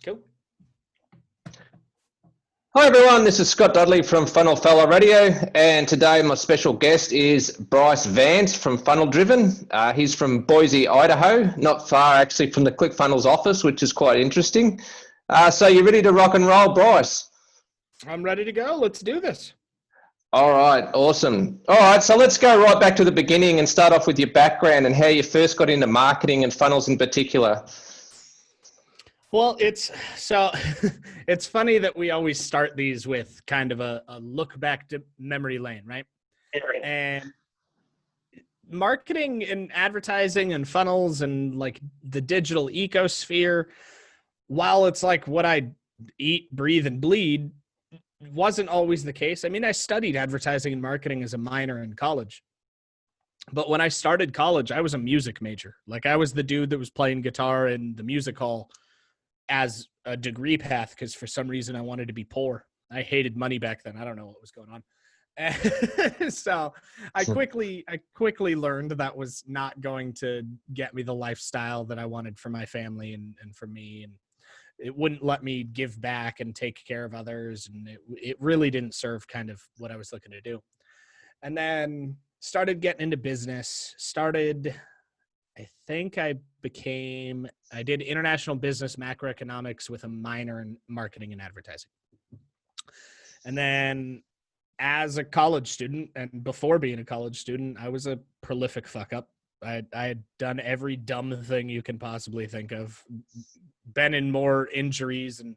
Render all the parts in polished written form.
Cool. Hi everyone, this is Scott Dudley from Funnel Fella Radio, and today my special guest is Bryce Vance from Funnel Driven. He's from Boise, Idaho, not far actually from the ClickFunnels office, which is quite interesting. So you ready to rock and roll, Bryce? I'm ready to go. Let's do this. All right, awesome. All right, so let's go right back to the beginning and start off with your background and how you first got into marketing and funnels in particular. Well, it's funny that we always start these with kind of a look back to memory lane, right? And marketing and advertising and funnels and like the digital ecosphere, while it's like what I eat, breathe, and bleed, wasn't always the case. I mean, I studied advertising and marketing as a minor in college. But when I started college, I was a music major. Like I was the dude that was playing guitar in the music hall as a degree path because for some reason I wanted to be poor. I hated money back then. I don't know what was going on. And so I quickly learned that was not going to get me the lifestyle that I wanted for my family and for me. And it wouldn't let me give back and take care of others. And it really didn't serve kind of what I was looking to do. And then started getting into business, I think I did international business macroeconomics with a minor in marketing and advertising. And then as a college student and before being a college student, I was a prolific fuck up. I had done every dumb thing you can possibly think of, been in more injuries and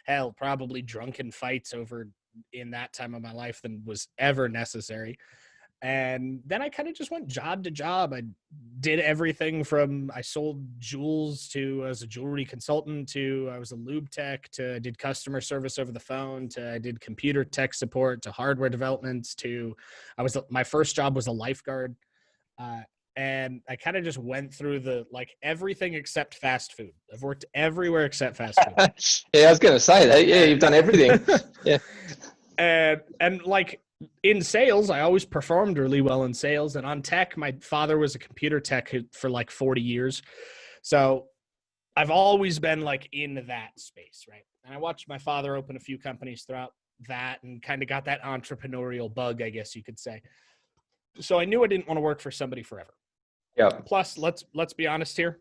hell, probably drunken fights over in that time of my life than was ever necessary. And then I kind of just went job to job. I did everything from I sold jewels to as a jewelry consultant to I was a lube tech to I did customer service over the phone to I did computer tech support to hardware development to my first job was a lifeguard. And I kind of just went through everything except fast food. I've worked everywhere except fast food. Yeah, I was going to say that. Yeah, you've done everything. Yeah. And like, in sales, I always performed really well in sales. And on tech, my father was a computer tech for like 40 years. So I've always been like in that space, right? And I watched my father open a few companies throughout that and kind of got that entrepreneurial bug, I guess you could say. So I knew I didn't want to work for somebody forever. Yeah. Plus, let's be honest here.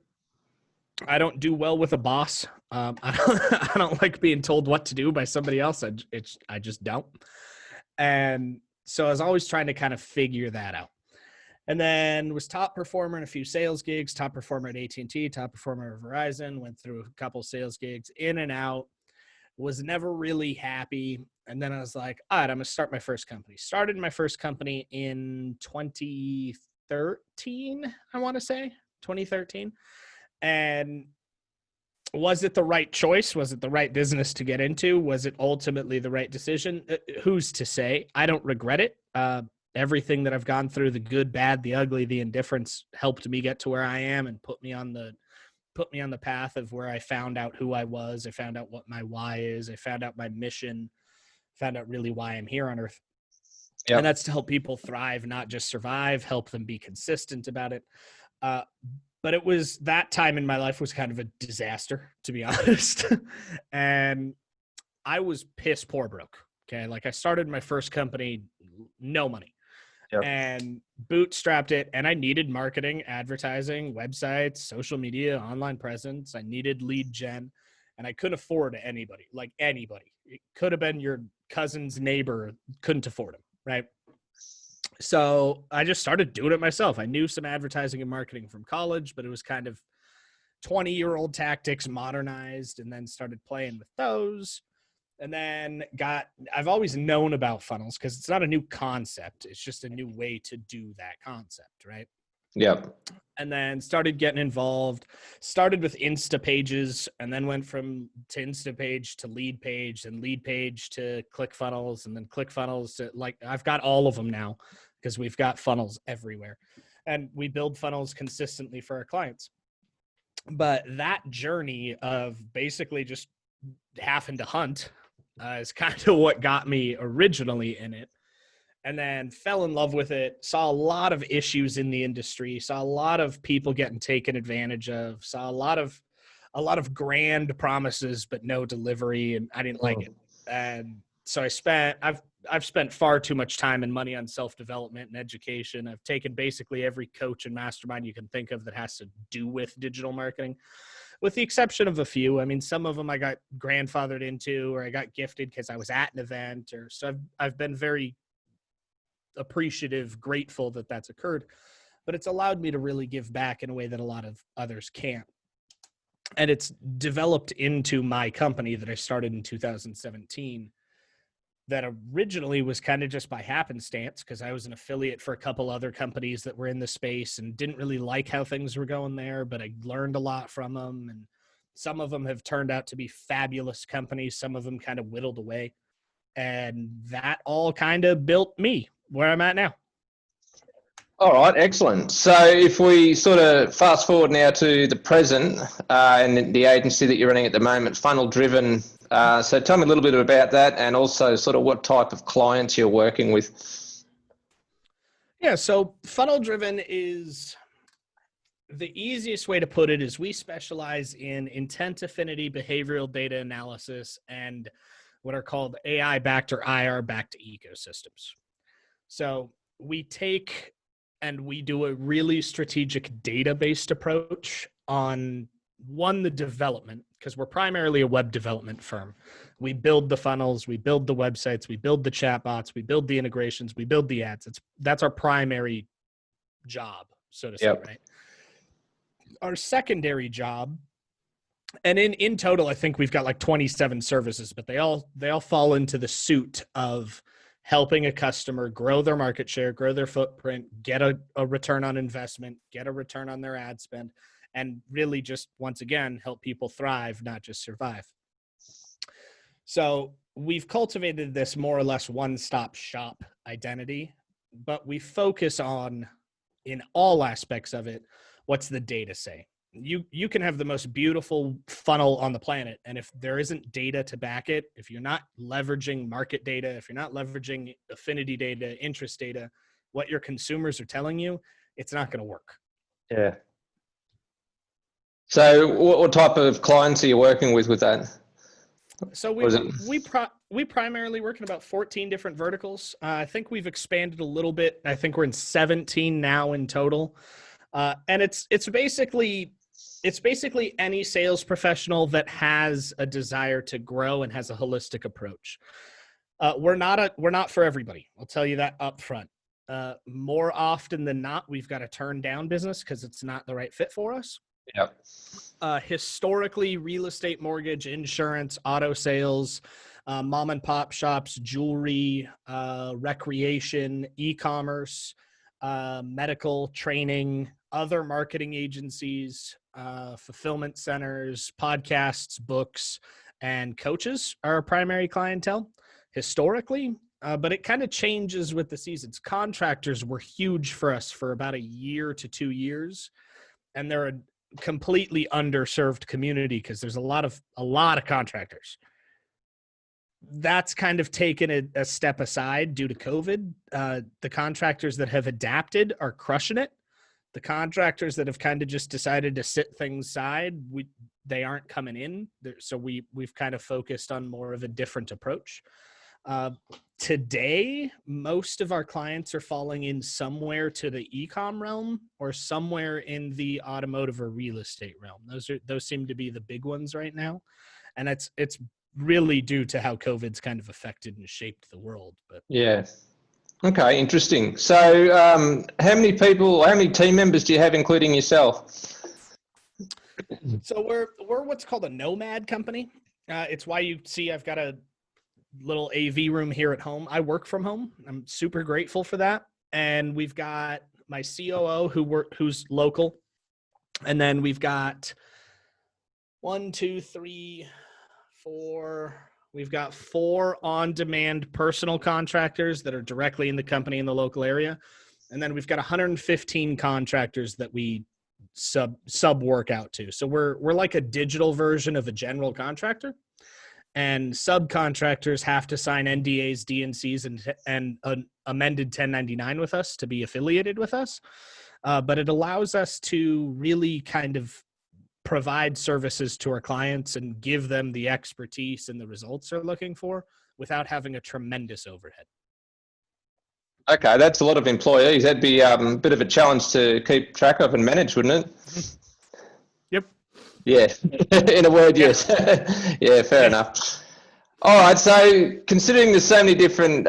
I don't do well with a boss. I don't like being told what to do by somebody else. I just don't. And so I was always trying to kind of figure that out. And then was top performer in a few sales gigs, top performer at AT&T, top performer at Verizon, went through a couple sales gigs, in and out, was never really happy. And then I was like, all right, I'm going to start my first company. Started my first company in 2013, I want to say, 2013. And was it the right choice? Was it the right business to get into? Was it ultimately the right decision? Who's to say? I don't regret it. Everything that I've gone through, the good, bad, the ugly, the indifference, helped me get to where I am and put me on the path of where I found out who I was. I found out what my why is. I found out my mission, found out really why I'm here on earth. Yep. And that's to help people thrive, not just survive, help them be consistent about it. But it was that time in my life was kind of a disaster, to be honest. And I was piss poor broke. Okay. Like I started my first company, no money. Yep. And bootstrapped it. And I needed marketing, advertising, websites, social media, online presence. I needed lead gen. And I couldn't afford anybody, like anybody. It could have been your cousin's neighbor, couldn't afford him, right? So I just started doing it myself. I knew some advertising and marketing from college, but it was kind of 20-year-old tactics modernized, and then started playing with those. And then I've always known about funnels because it's not a new concept. It's just a new way to do that concept, right? Yep. And then started getting involved, started with Insta pages, and then went from to Insta page to lead page and lead page to ClickFunnels, and then ClickFunnels to I've got all of them now because we've got funnels everywhere and we build funnels consistently for our clients. But that journey of basically just having to hunt is kind of what got me originally in it. And then fell in love with it, saw a lot of issues in the industry, saw a lot of people getting taken advantage of, saw a lot of a lot of grand promises, but no delivery. And I didn't like it. And so I've spent far too much time and money on self-development and education. I've taken basically every coach and mastermind you can think of that has to do with digital marketing, with the exception of a few. I mean, some of them I got grandfathered into, or I got gifted because I was at an event, or so I've been very appreciative, grateful that that's occurred, but it's allowed me to really give back in a way that a lot of others can't. And it's developed into my company that I started in 2017 that originally was kind of just by happenstance, because I was an affiliate for a couple other companies that were in the space and didn't really like how things were going there, but I learned a lot from them. And some of them have turned out to be fabulous companies. Some of them kind of whittled away. And that all kind of built me where I'm at now. All right, excellent. So if we sort of fast forward now to the present and the agency that you're running at the moment, Funnel Driven. So tell me a little bit about that, and also sort of what type of clients you're working with. Yeah, so Funnel Driven is, the easiest way to put it is we specialize in intent affinity behavioral data analysis and what are called AI backed or IR backed ecosystems. So we take and we do a really strategic data-based approach on, one, the development, because we're primarily a web development firm. We build the funnels, we build the websites, we build the chatbots, we build the integrations, we build the ads. That's our primary job, so to say, right? Our secondary job, and in total, I think we've got like 27 services, but they all fall into the suit of helping a customer grow their market share, grow their footprint, get a return on investment, get a return on their ad spend, and really just, once again, help people thrive, not just survive. So we've cultivated this more or less one-stop shop identity, but we focus on, in all aspects of it, what's the data say? You can have the most beautiful funnel on the planet, and if there isn't data to back it, if you're not leveraging market data, if you're not leveraging affinity data, interest data, what your consumers are telling you, it's not going to work. Yeah. So what type of clients are you working with that? So we primarily work in about 14 different verticals. I think we've expanded a little bit. I think we're in 17 now in total. And it's basically any sales professional that has a desire to grow and has a holistic approach. We're not for everybody. I'll tell you that up front. More often than not, we've got to turn down business because it's not the right fit for us. Yep. Historically, real estate, mortgage, insurance, auto sales, mom and pop shops, jewelry, recreation, e-commerce, medical, training, other marketing agencies, fulfillment centers, podcasts, books, and coaches are our primary clientele historically, but it kind of changes with the seasons. Contractors were huge for us for about a year to 2 years, and they're a completely underserved community because there's a lot of contractors. That's kind of taken a step aside due to COVID. The contractors that have adapted are crushing it. The contractors that have kind of just decided to sit things aside, they aren't coming in. So we've kind of focused on more of a different approach. Today, most of our clients are falling in somewhere to the e-com realm or somewhere in the automotive or real estate realm. Those seem to be the big ones right now. And it's really due to how COVID's kind of affected and shaped the world. But yeah. Okay, interesting. So how many team members do you have, including yourself? So we're what's called a nomad company. It's why you see I've got a little AV room here at home. I work from home. I'm super grateful for that. And we've got my COO who's local. And then we've got 1, 2, 3, 4. We've got 4 on-demand personal contractors that are directly in the company in the local area. And then we've got 115 contractors that we sub work out to. So we're like a digital version of a general contractor. And subcontractors have to sign NDAs, DNCs, and an amended 1099 with us to be affiliated with us. But it allows us to really kind of provide services to our clients and give them the expertise and the results they're looking for without having a tremendous overhead. Okay, that's a lot of employees. That'd be a bit of a challenge to keep track of and manage, wouldn't it? Yep. Yeah, in a word, yes. Yeah, fair enough. All right, so considering there's so many different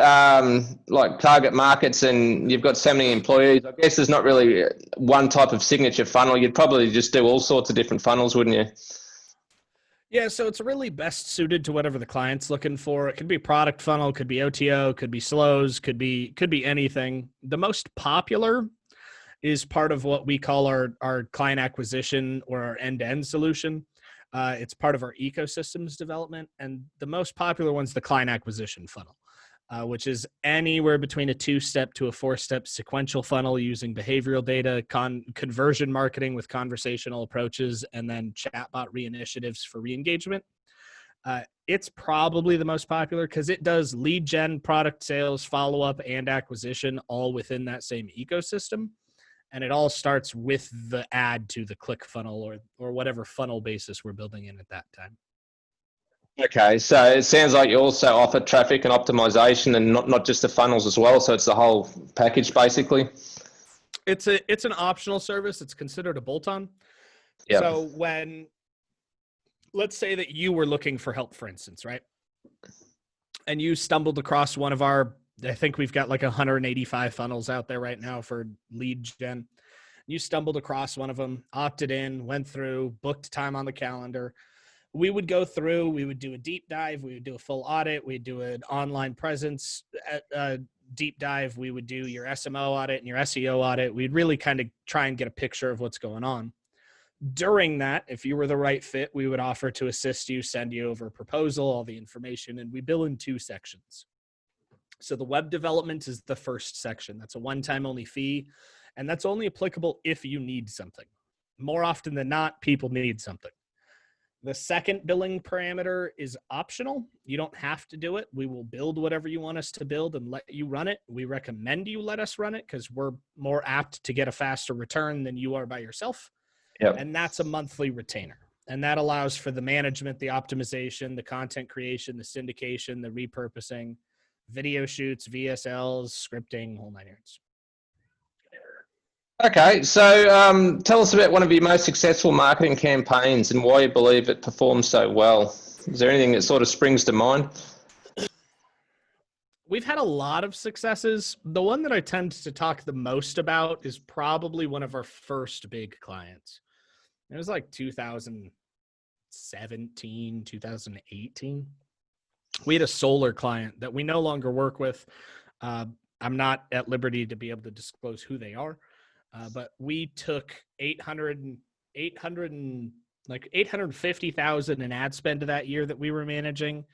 like target markets and you've got so many employees, I guess there's not really one type of signature funnel. You'd probably just do all sorts of different funnels, wouldn't you? Yeah, so it's really best suited to whatever the client's looking for. It could be product funnel, could be OTO, could be slows, could be anything. The most popular is part of what we call our client acquisition or our end-to-end solution. It's part of our ecosystems development. And the most popular one's the client acquisition funnel, which is anywhere between a 2-step to a 4-step sequential funnel using behavioral data, conversion marketing with conversational approaches, and then chatbot re-initiatives for re-engagement. It's probably the most popular because it does lead gen, product sales, follow-up, and acquisition all within that same ecosystem. And it all starts with the add to the click funnel or whatever funnel basis we're building in at that time. Okay, so it sounds like you also offer traffic and optimization and not just the funnels as well. So it's the whole package basically. It's an optional service. It's considered a bolt-on. Yep. So let's say that you were looking for help, for instance, right? And you stumbled across one of our, I think we've got like 185 funnels out there right now for lead gen. You stumbled across one of them, opted in, went through, booked time on the calendar. We would go through, we would do a deep dive, we would do a full audit, we'd do an online presence deep dive, we would do your SMO audit and your SEO audit. We'd really kind of try and get a picture of what's going on. During that, if you were the right fit, we would offer to assist you, send you over a proposal, all the information, and we bill in 2 sections. So the web development is the first section. That's a one-time only fee, and that's only applicable if you need something. More often than not, people need something. The second billing parameter is optional. You don't have to do it. We will build whatever you want us to build and let you run it. We recommend you let us run it because we're more apt to get a faster return than you are by yourself. Yep. And that's a monthly retainer. And that allows for the management, the optimization, the content creation, the syndication, the repurposing, video shoots, VSLs, scripting, whole 9 yards. Okay, so tell us about one of your most successful marketing campaigns and why you believe it performs so well. Is there anything that sort of springs to mind? We've had a lot of successes. The one that I tend to talk the most about is probably one of our first big clients. It was like 2017, 2018. We had a solar client that we no longer work with. I'm not at liberty to be able to disclose who they are, but we took 850,000 in ad spend that year that we were managing,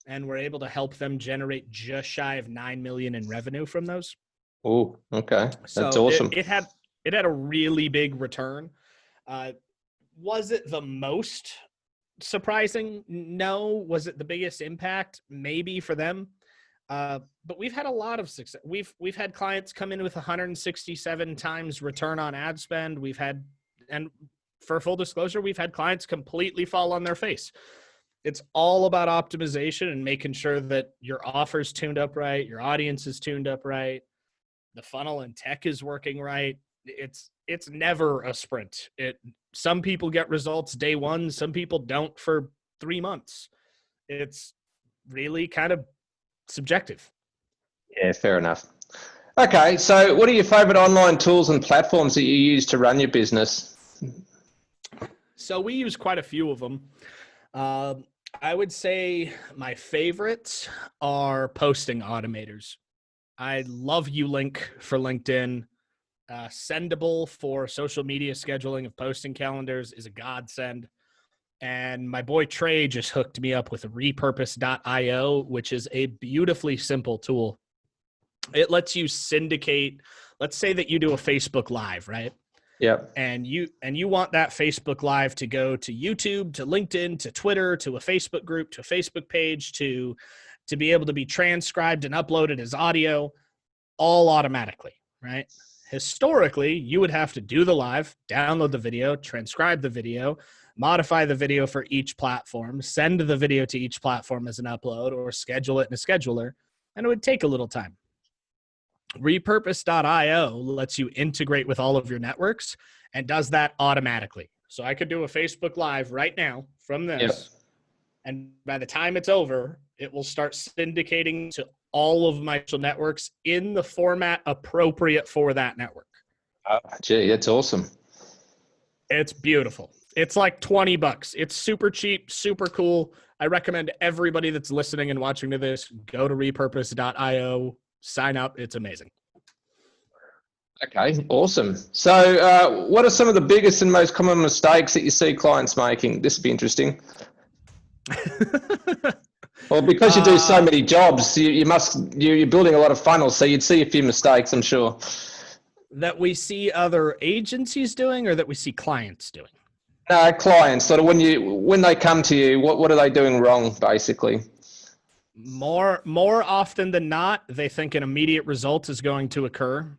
and were able to help them generate just shy of 9 million in revenue from those. Oh, okay, that's so awesome. It had a really big return. Was it the most surprising? No. Was it the biggest impact? Maybe for them. But we've had a lot of success. We've had clients come in with 167 times return on ad spend. And for full disclosure, we've had clients completely fall on their face. It's all about optimization and making sure that your offer's tuned up right, your audience is tuned up right, the funnel and tech is working right. It's never a sprint. Some people get results day one, some people don't for 3 months. It's really kind of subjective. Yeah, fair enough. Okay, so what are your favorite online tools and platforms that you use to run your business? So we use quite a few of them. I would say my favorites are posting automators. I love Ulink for LinkedIn. Sendable for social media scheduling of posting calendars is a godsend. And my boy Trey just hooked me up with repurpose.io, which is a beautifully simple tool. It lets you syndicate. Let's say that you do a Facebook Live, right? Yep. And you want that Facebook Live to go to YouTube, to LinkedIn, to Twitter, to a Facebook group, to a Facebook page, to be able to be transcribed and uploaded as audio, all automatically, right? Historically, you would have to do the live, download the video, transcribe the video, modify the video for each platform, send the video to each platform as an upload, or schedule it in a scheduler, and it would take a little time. Repurpose.io lets you integrate with all of your networks and does that automatically. So I could do a Facebook Live right now from this, and by the time it's over, it will start syndicating to all of my social networks in the format appropriate for that network. Gee, that's awesome. It's beautiful. It's like $20. It's super cheap, super cool. I recommend everybody that's listening and watching to this, go to repurpose.io, sign up. It's amazing. Okay, awesome. So what are some of the biggest and most common mistakes that you see clients making? This would be interesting. Well, because you do so many jobs, you're building a lot of funnels, so you'd see a few mistakes, I'm sure. That we see other agencies doing, or that we see clients doing? No, clients. Sort of when they come to you, what are they doing wrong, basically? More often than not, they think an immediate result is going to occur.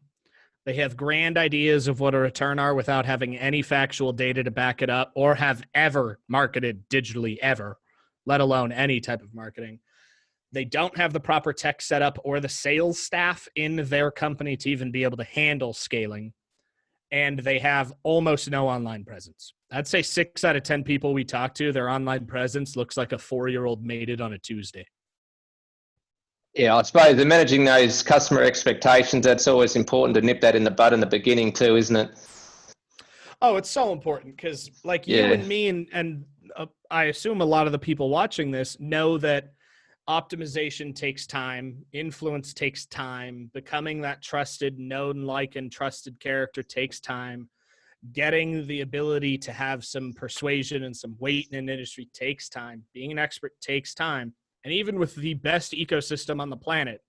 They have grand ideas of what a return are without having any factual data to back it up, or have ever marketed digitally ever, let alone any type of marketing. They don't have the proper tech setup or the sales staff in their company to even be able to handle scaling. And they have almost no online presence. I'd say 6 out of 10 people we talk to, their online presence looks like a 4-year-old made it on a Tuesday. Yeah, I suppose they're managing those customer expectations. That's always important to nip that in the bud in the beginning too, isn't it? Oh, it's so important because like you and me and I assume a lot of the people watching this know that optimization takes time, influence takes time, becoming that trusted, known, like, and trusted character takes time. Getting the ability to have some persuasion and some weight in an industry takes time. Being an expert takes time. And even with the best ecosystem on the planet,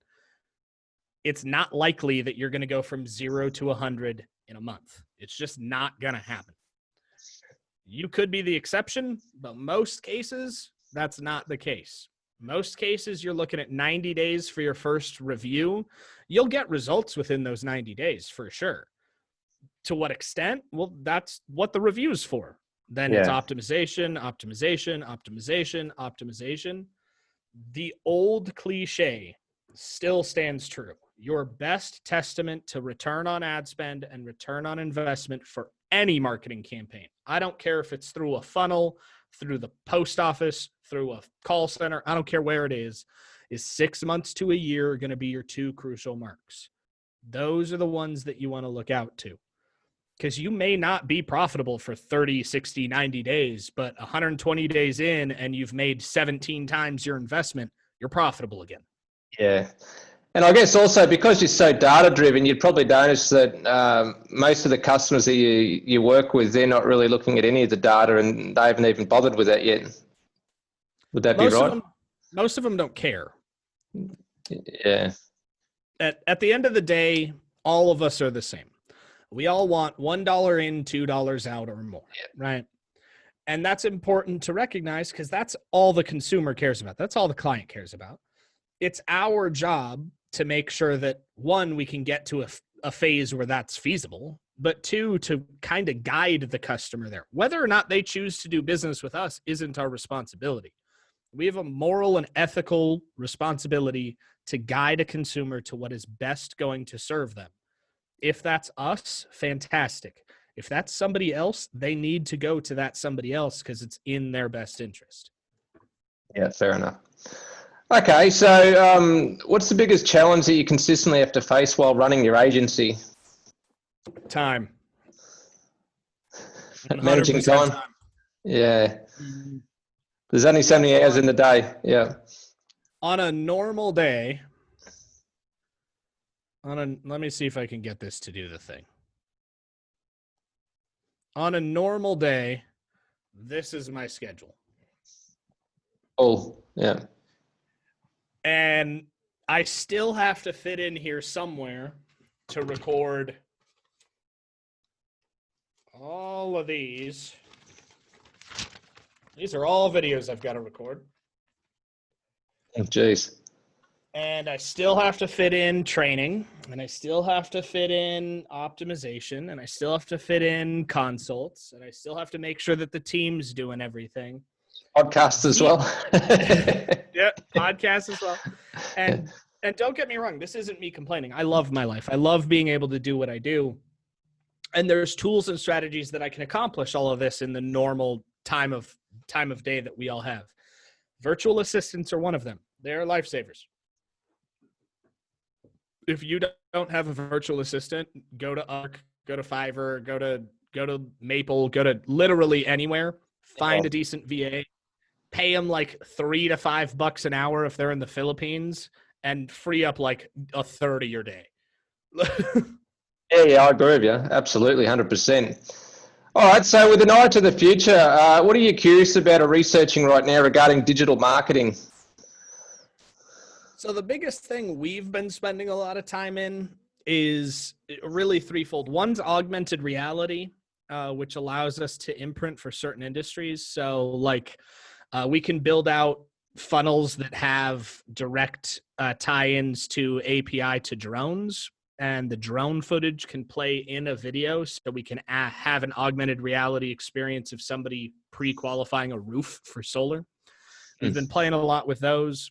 it's not likely that you're going to go from 0 to 100 in a month. It's just not going to happen. You could be the exception, but most cases, that's not the case. Most cases, you're looking at 90 days for your first review. You'll get results within those 90 days for sure. To what extent? Well, that's what the review's for. Then it's optimization, optimization, optimization, optimization. The old cliche still stands true. Your best testament to return on ad spend and return on investment for any marketing campaign. I don't care if it's through a funnel, through the post office, through a call center, I don't care where it is 6 months to a year going to be your 2 crucial marks. Those are the ones that you want to look out to. Because you may not be profitable for 30, 60, 90 days, but 120 days in and you've made 17 times your investment, you're profitable again. Yeah. And I guess also because you're so data-driven, you'd probably notice that most of the customers that you work with, they're not really looking at any of the data and they haven't even bothered with that yet. Would that be right? Most of them don't care. Yeah. At the end of the day, all of us are the same. We all want $1 in, $2 out or more, right? And that's important to recognize because that's all the consumer cares about. That's all the client cares about. It's our job to make sure that, 1, we can get to a phase where that's feasible, but 2, to kind of guide the customer there. Whether or not they choose to do business with us isn't our responsibility. We have a moral and ethical responsibility to guide a consumer to what is best going to serve them. If that's us, fantastic. If that's somebody else, they need to go to that somebody else because it's in their best interest. Yeah, fair enough. Okay, so what's the biggest challenge that you consistently have to face while running your agency? Time. Managing time. Yeah. There's only so many hours in the day. Yeah. On a normal day, let me see if I can get this to do the thing. On a normal day, this is my schedule. Oh, yeah. And I still have to fit in here somewhere to record all of these. These are all videos I've got to record. Oh, geez. And I still have to fit in training, and I still have to fit in optimization, and I still have to fit in consults, and I still have to make sure that the team's doing everything. Podcasts as well. Yeah, podcasts as well. And don't get me wrong, this isn't me complaining. I love my life. I love being able to do what I do. And there's tools and strategies that I can accomplish all of this in the normal time of day that we all have. Virtual assistants are one of them. They're lifesavers. If you don't have a virtual assistant, go to Arc, go to Fiverr, go to Maple, go to literally anywhere, find a decent VA, pay them like $3 to $5 an hour if they're in the Philippines, and free up like a third of your day. Yeah, I agree with you. Absolutely, 100%. All right, so with an eye to the future, what are you curious about or researching right now regarding digital marketing? So the biggest thing we've been spending a lot of time in is really threefold. One's augmented reality, which allows us to imprint for certain industries. So like we can build out funnels that have direct tie-ins to API to drones, and the drone footage can play in a video, so we can have an augmented reality experience of somebody pre-qualifying a roof for solar. We've been playing a lot with those.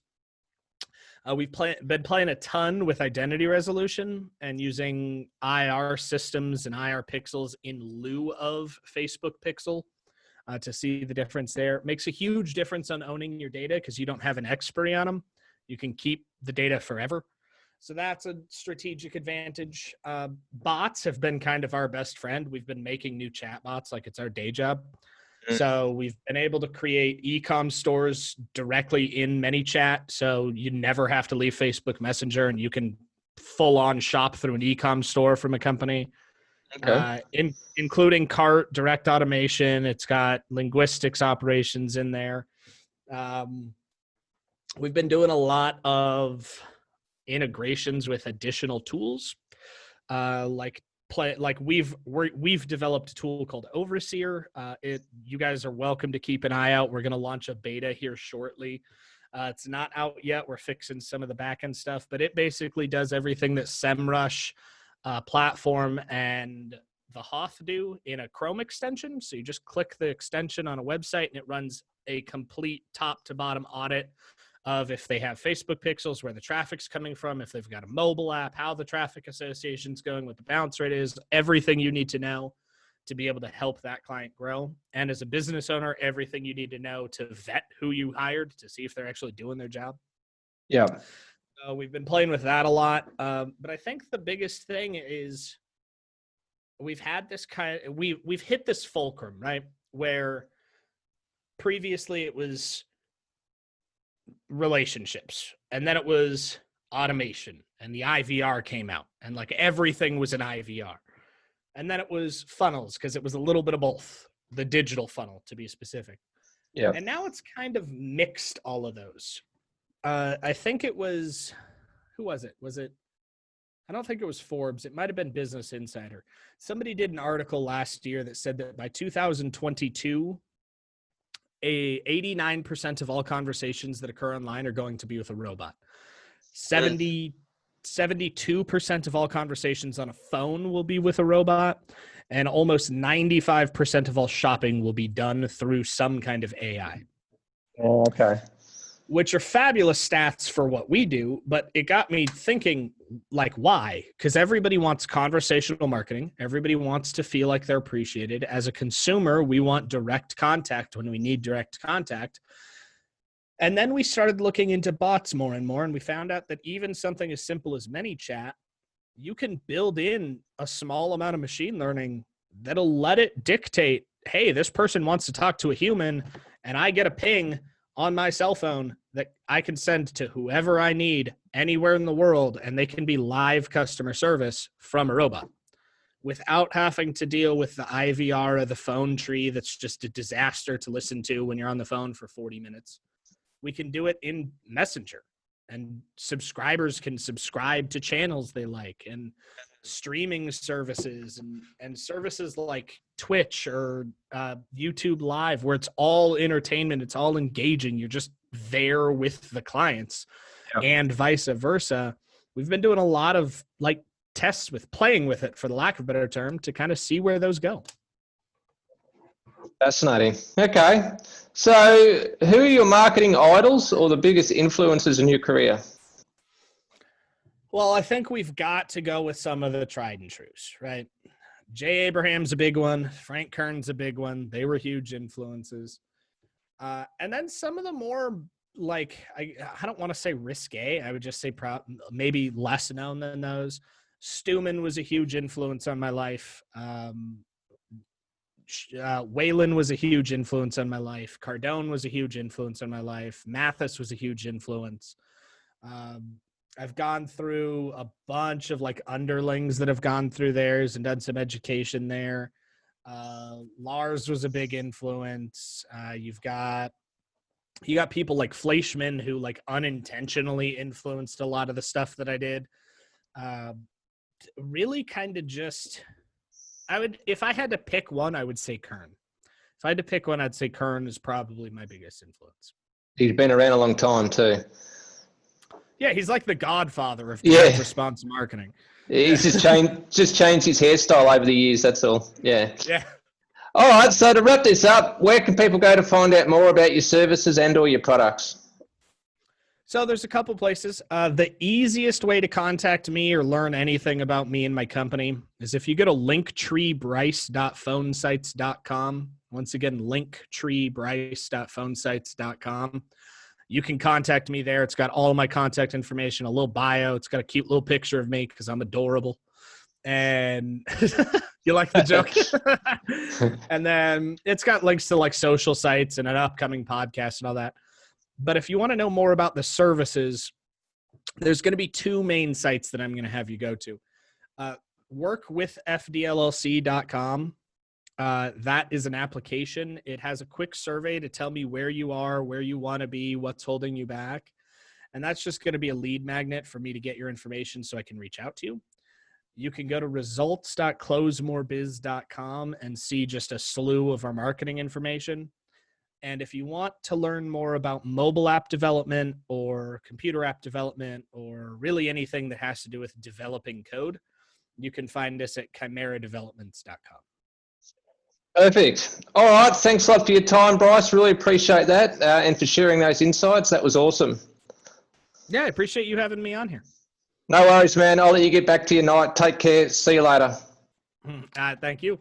We've been playing a ton with identity resolution and using IR systems and IR pixels in lieu of Facebook pixel to see the difference there. Makes a huge difference on owning your data because you don't have an expiry on them. You can keep the data forever. So that's a strategic advantage. Bots have been kind of our best friend. We've been making new chat bots like it's our day job. So we've been able to create e-com stores directly in ManyChat. So you never have to leave Facebook Messenger, and you can full on shop through an e-com store from a company. Okay. Including cart, direct automation. It's got linguistics operations in there. We've been doing a lot of integrations with additional tools, we've developed a tool called Overseer. You guys are welcome to keep an eye out. We're going to launch a beta here shortly. It's not out yet. We're fixing some of the backend stuff, but it basically does everything that SEMrush platform and the Hoth do in a Chrome extension. So you just click the extension on a website and it runs a complete top to bottom audit of if they have Facebook pixels, where the traffic's coming from, if they've got a mobile app, how the traffic association's going, what the bounce rate is, everything you need to know to be able to help that client grow. And as a business owner, everything you need to know to vet who you hired to see if they're actually doing their job. Yeah. So we've been playing with that a lot. But I think the biggest thing is we've had this we've hit this fulcrum, right? Where previously it was relationships, and then it was automation, and the IVR came out, and like everything was an IVR, and then it was funnels because it was a little bit of both, the digital funnel to be specific. Yeah. And now it's kind of mixed all of those. I think it was, who was it? I don't think it was Forbes. It might have been Business Insider. Somebody did an article last year that said that by 2022, 89% of all conversations that occur online are going to be with a robot. 72% of all conversations on a phone will be with a robot, and almost 95% of all shopping will be done through some kind of AI. Oh, okay. Which are fabulous stats for what we do, but it got me thinking, like, why? Because everybody wants conversational marketing. Everybody wants to feel like they're appreciated. As a consumer, we want direct contact when we need direct contact. And then we started looking into bots more and more, and we found out that even something as simple as ManyChat, you can build in a small amount of machine learning that'll let it dictate, hey, this person wants to talk to a human, and I get a ping on my cell phone that I can send to whoever I need anywhere in the world, and they can be live customer service from a robot without having to deal with the IVR of the phone tree that's just a disaster to listen to when you're on the phone for 40 minutes. We can do it in Messenger, and subscribers can subscribe to channels they like, and streaming services and services like Twitch or YouTube Live, where it's all entertainment, it's all engaging. You're just there with the clients, and vice versa. We've been doing a lot of like tests with playing with it, for the lack of a better term, to kind of see where those go. Fascinating. Okay. So who are your marketing idols or the biggest influences in your career? Well, I think we've got to go with some of the tried and trues, right? Jay Abraham's a big one. Frank Kern's a big one. They were huge influences. And then some of the more, like, I don't want to say risque. I would just say maybe less known than those. Stewman was a huge influence on my life. Waylon was a huge influence on my life. Cardone was a huge influence on my life. Mathis was a huge influence. I've gone through a bunch of like underlings that have gone through theirs and done some education there. Lars was a big influence. You got people like Fleischman who like unintentionally influenced a lot of the stuff that I did. Really kind of just, if I had to pick one, I would say Kern. If I had to pick one, I'd say Kern is probably my biggest influence. He's been around a long time too. Yeah, he's like the godfather of direct response marketing. He's just changed his hairstyle over the years, that's all. Yeah. Yeah. All right, so to wrap this up, where can people go to find out more about your services and or your products? So there's a couple places. The easiest way to contact me or learn anything about me and my company is if you go to linktreebryce.phonesites.com. Once again, linktreebryce.phonesites.com. You can contact me there. It's got all of my contact information, a little bio. It's got a cute little picture of me because I'm adorable. And you like the joke? And then it's got links to like social sites and an upcoming podcast and all that. But if you want to know more about the services, there's going to be two main sites that I'm going to have you go to. Workwithfdllc.com. That is an application. It has a quick survey to tell me where you are, where you want to be, what's holding you back. And that's just going to be a lead magnet for me to get your information so I can reach out to you. You can go to results.closemorebiz.com and see just a slew of our marketing information. And if you want to learn more about mobile app development or computer app development or really anything that has to do with developing code, you can find us at chimeradevelopments.com. Perfect. All right. Thanks a lot for your time, Bryce. Really appreciate that and for sharing those insights. That was awesome. Yeah, I appreciate you having me on here. No worries, man. I'll let you get back to your night. Take care. See you later. Thank you.